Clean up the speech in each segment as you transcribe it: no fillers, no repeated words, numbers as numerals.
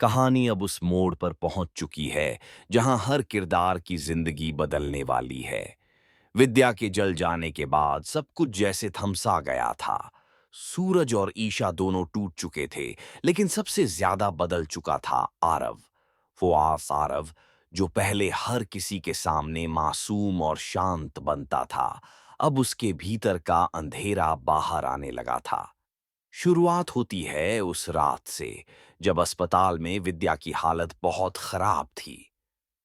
कहानी अब उस मोड़ पर पहुंच चुकी है जहां हर किरदार की जिंदगी बदलने वाली है। विद्या के जल जाने के बाद सब कुछ जैसे थमसा गया था। सूरज और ईशा दोनों टूट चुके थे, लेकिन सबसे ज्यादा बदल चुका था आरव। वो आरव जो पहले हर किसी के सामने मासूम और शांत बनता था, अब उसके भीतर का अंधेरा बाहर आने लगा था। शुरुआत होती है उस रात से जब अस्पताल में विद्या की हालत बहुत खराब थी।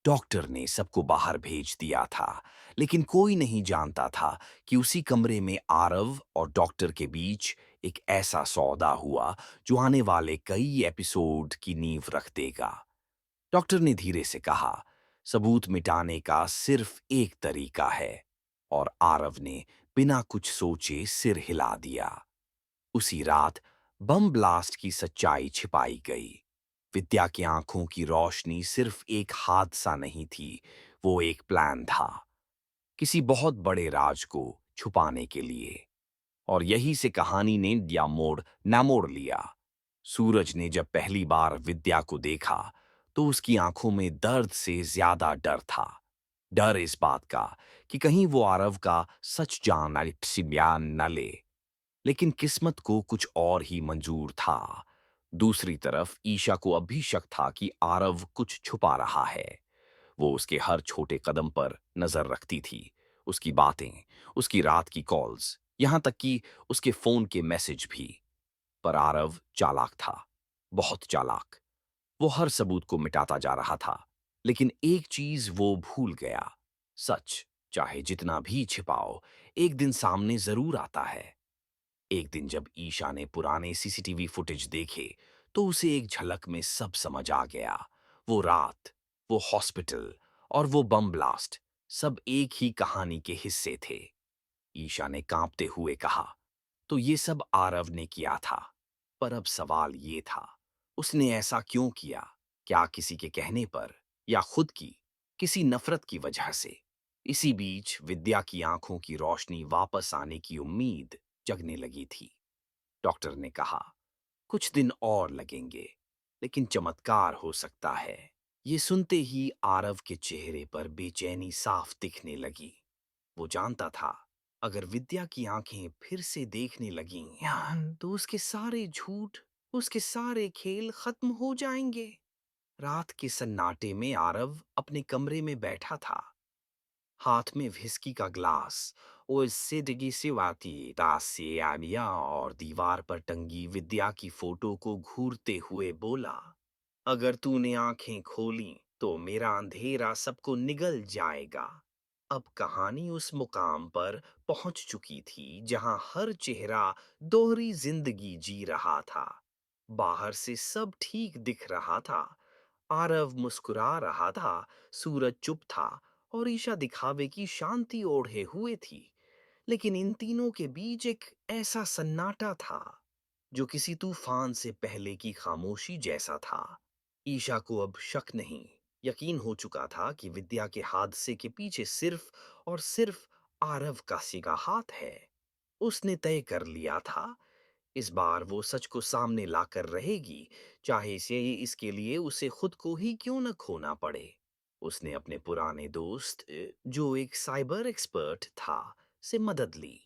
डॉक्टर ने सबको बाहर भेज दिया था, लेकिन कोई नहीं जानता था कि उसी कमरे में आरव और डॉक्टर के बीच एक ऐसा सौदा हुआ जो आने वाले कई एपिसोड की नींव रख देगा। डॉक्टर ने धीरे से कहा, सबूत मिटाने का सिर्फ एक तरीका है, और आरव ने बिना कुछ सोचे सिर हिला दिया। उसी रात बम ब्लास्ट की सच्चाई छिपाई गई। विद्या की आंखों की रोशनी सिर्फ एक हादसा नहीं थी, वो एक प्लान था, किसी बहुत बड़े राज को छुपाने के लिए। और यही से कहानी ने या मोड़ ना मोड़ लिया। सूरज ने जब पहली बार विद्या को देखा तो उसकी आंखों में दर्द से ज्यादा डर था। डर इस बात का कि कहीं वो आरव का सच जान बयान न ले। लेकिन किस्मत को कुछ और ही मंजूर था। दूसरी तरफ ईशा को अब भी शक था कि आरव कुछ छुपा रहा है। वो उसके हर छोटे कदम पर नजर रखती थी, उसकी बातें, उसकी रात की कॉल्स, यहां तक कि उसके फोन के मैसेज भी। पर आरव चालाक था, बहुत चालाक। वो हर सबूत को मिटाता जा रहा था, लेकिन एक चीज वो भूल गया, सच चाहे जितना भी छिपाओ एक दिन सामने जरूर आता है। एक दिन जब ईशा ने पुराने सीसीटीवी फुटेज देखे तो उसे एक झलक में सब समझ आ गया। वो रात, वो हॉस्पिटल और वो बम ब्लास्ट, सब एक ही कहानी के हिस्से थे। ईशा ने कांपते हुए कहा, तो ये सब आरव ने किया था। पर अब सवाल ये था, उसने ऐसा क्यों किया? क्या किसी के कहने पर, या खुद की किसी नफरत की वजह से? इसी बीच विद्या की आंखों की रोशनी वापस आने की उम्मीद जगने लगी थी। डॉक्टर ने कहा, कुछ दिन और लगेंगे, लेकिन चमत्कार हो सकता है। ये सुनते ही आरव के चेहरे पर बेचैनी साफ दिखने लगी। वो जानता था, अगर विद्या की आंखें फिर से देखने लगीं, तो उसके सारे झूठ, उसके सारे खेल खत्म हो जाएंगे। रात के सन्नाटे में आरव अपने कमरे में बैठा था, हाथ में विस्की का ग्लास, और सिदगी सिवाती दास से आमिया और दीवार पर टंगी विद्या की फोटो को घूरते हुए बोला, अगर तूने आंखें खोली तो मेरा अंधेरा सबको निगल जाएगा। अब कहानी उस मुकाम पर पहुंच चुकी थी जहां हर चेहरा दोहरी जिंदगी जी रहा था। बाहर से सब ठीक दिख रहा था, आरव मुस्कुरा रहा था, सूरज चुप था, और ईशा दिखावे की शांति ओढ़े हुए थी। लेकिन इन तीनों के बीच एक ऐसा सन्नाटा था जो किसी तूफान से पहले की खामोशी जैसा था। ईशा को अब शक नहीं, यकीन हो चुका था कि विद्या के हादसे के पीछे सिर्फ और सिर्फ आरव का सिगा हाथ है। उसने तय कर लिया था, इस बार वो सच को सामने लाकर रहेगी, चाहे इसे इसके लिए उसे खुद को ही क्यों न खोना पड़े। उसने अपने पुराने दोस्त, जो एक साइबर एक्सपर्ट था, से मदद ली।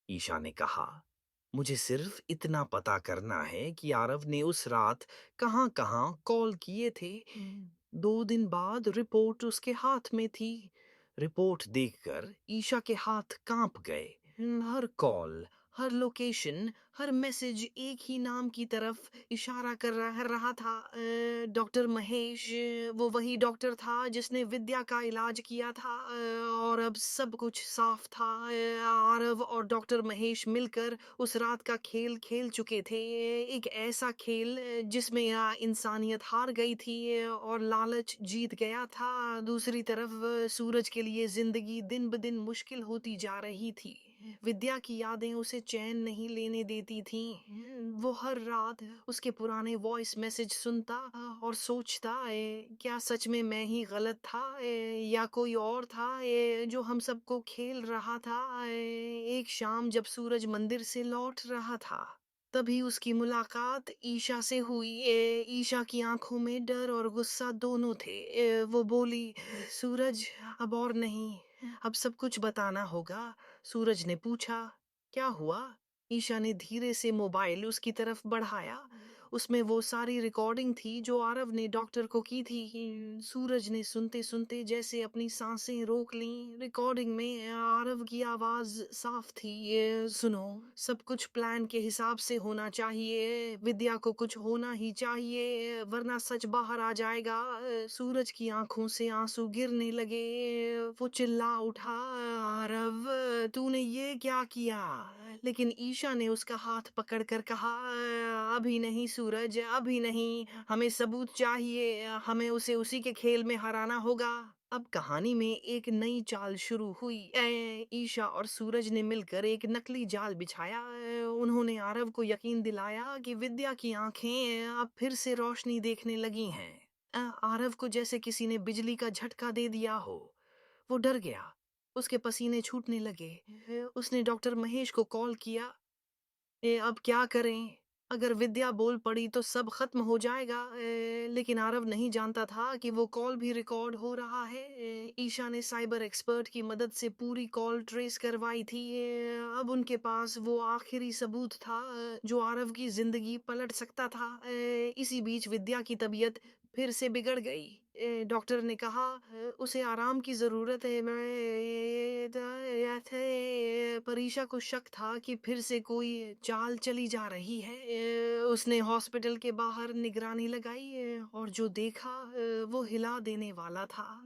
ईशा ने कहा, मुझे सिर्फ इतना पता करना है कि आरव ने उस रात कहाँ-कहाँ कॉल किए थे। 2 दिन बाद रिपोर्ट उसके हाथ में थी। रिपोर्ट देखकर ईशा के हाथ कांप गए। हर कॉल, हर लोकेशन, हर मैसेज एक ही नाम की तरफ इशारा कर रहा था। डॉक्टर महेश, वो वही डॉक्टर था जिसने विद्या का इलाज किया था। और अब सब कुछ साफ था। आरव और डॉक्टर महेश मिलकर उस रात का खेल खेल चुके थे। एक ऐसा खेल जिसमें इंसानियत हार गई थी और लालच जीत गया था। दूसरी तरफ सूरज के लिए जिंदगी दिन ब दिन मुश्किल होती जा रही थी। विद्या की यादें उसे चैन नहीं लेने देती थीं। वो हर रात उसके पुराने वॉइस मैसेज सुनता और सोचता, क्या सच में मैं ही गलत था, या कोई और था जो हम सबको खेल रहा था। एक शाम जब सूरज मंदिर से लौट रहा था, तभी उसकी मुलाकात ईशा से हुई। ईशा की आंखों में डर और गुस्सा दोनों थे। वो बोली, सूरज, अब और नहीं, अब सब कुछ बताना होगा। सूरज ने पूछा, क्या हुआ? ईशा ने धीरे से मोबाइल उसकी तरफ बढ़ाया। उसमें वो सारी रिकॉर्डिंग थी जो आरव ने डॉक्टर को की थी। सूरज ने सुनते सुनते जैसे अपनी सांसें रोक लीं। रिकॉर्डिंग में आरव की आवाज साफ थी, ये सुनो, सब कुछ प्लान के हिसाब से होना चाहिए। विद्या को कुछ होना ही चाहिए वरना सच बाहर आ जाएगा। सूरज की आंखों से आंसू गिरने लगे। वो चिल्ला उठा, आरव, तूने ये क्या किया? लेकिन ईशा ने उसका हाथ पकड़कर कहा, अभी नहीं सूरज, अभी नहीं, हमें सबूत चाहिए, हमें उसे उसी के खेल में हराना होगा। अब कहानी में एक नई चाल शुरू हुई। ईशा और सूरज ने मिलकर एक नकली जाल बिछाया। उन्होंने आरव को यकीन दिलाया कि विद्या की आंखें अब फिर से रोशनी देखने लगी हैं। आरव को जैसे किसी ने बिजली का झटका दे दिया हो। वो डर गया, उसके पसीने छूटने लगे। उसने डॉक्टर महेश को कॉल किया। अब क्या करें? अगर विद्या बोल पड़ी तो सब खत्म हो जाएगा। लेकिन आरव नहीं जानता था कि वो कॉल भी रिकॉर्ड हो रहा है। ईशा ने साइबर एक्सपर्ट की मदद से पूरी कॉल ट्रेस करवाई थी। अब उनके पास वो आखिरी सबूत था जो आरव की जिंदगी पलट सकता था। इसी बीच विद्या की तबीयत फिर से बिगड़ गई। डॉक्टर ने कहा, उसे आराम की जरूरत है। पर ईशा को शक था कि फिर से कोई चाल चली जा रही है। उसने हॉस्पिटल के बाहर निगरानी लगाई, और जो देखा वो हिला देने वाला था।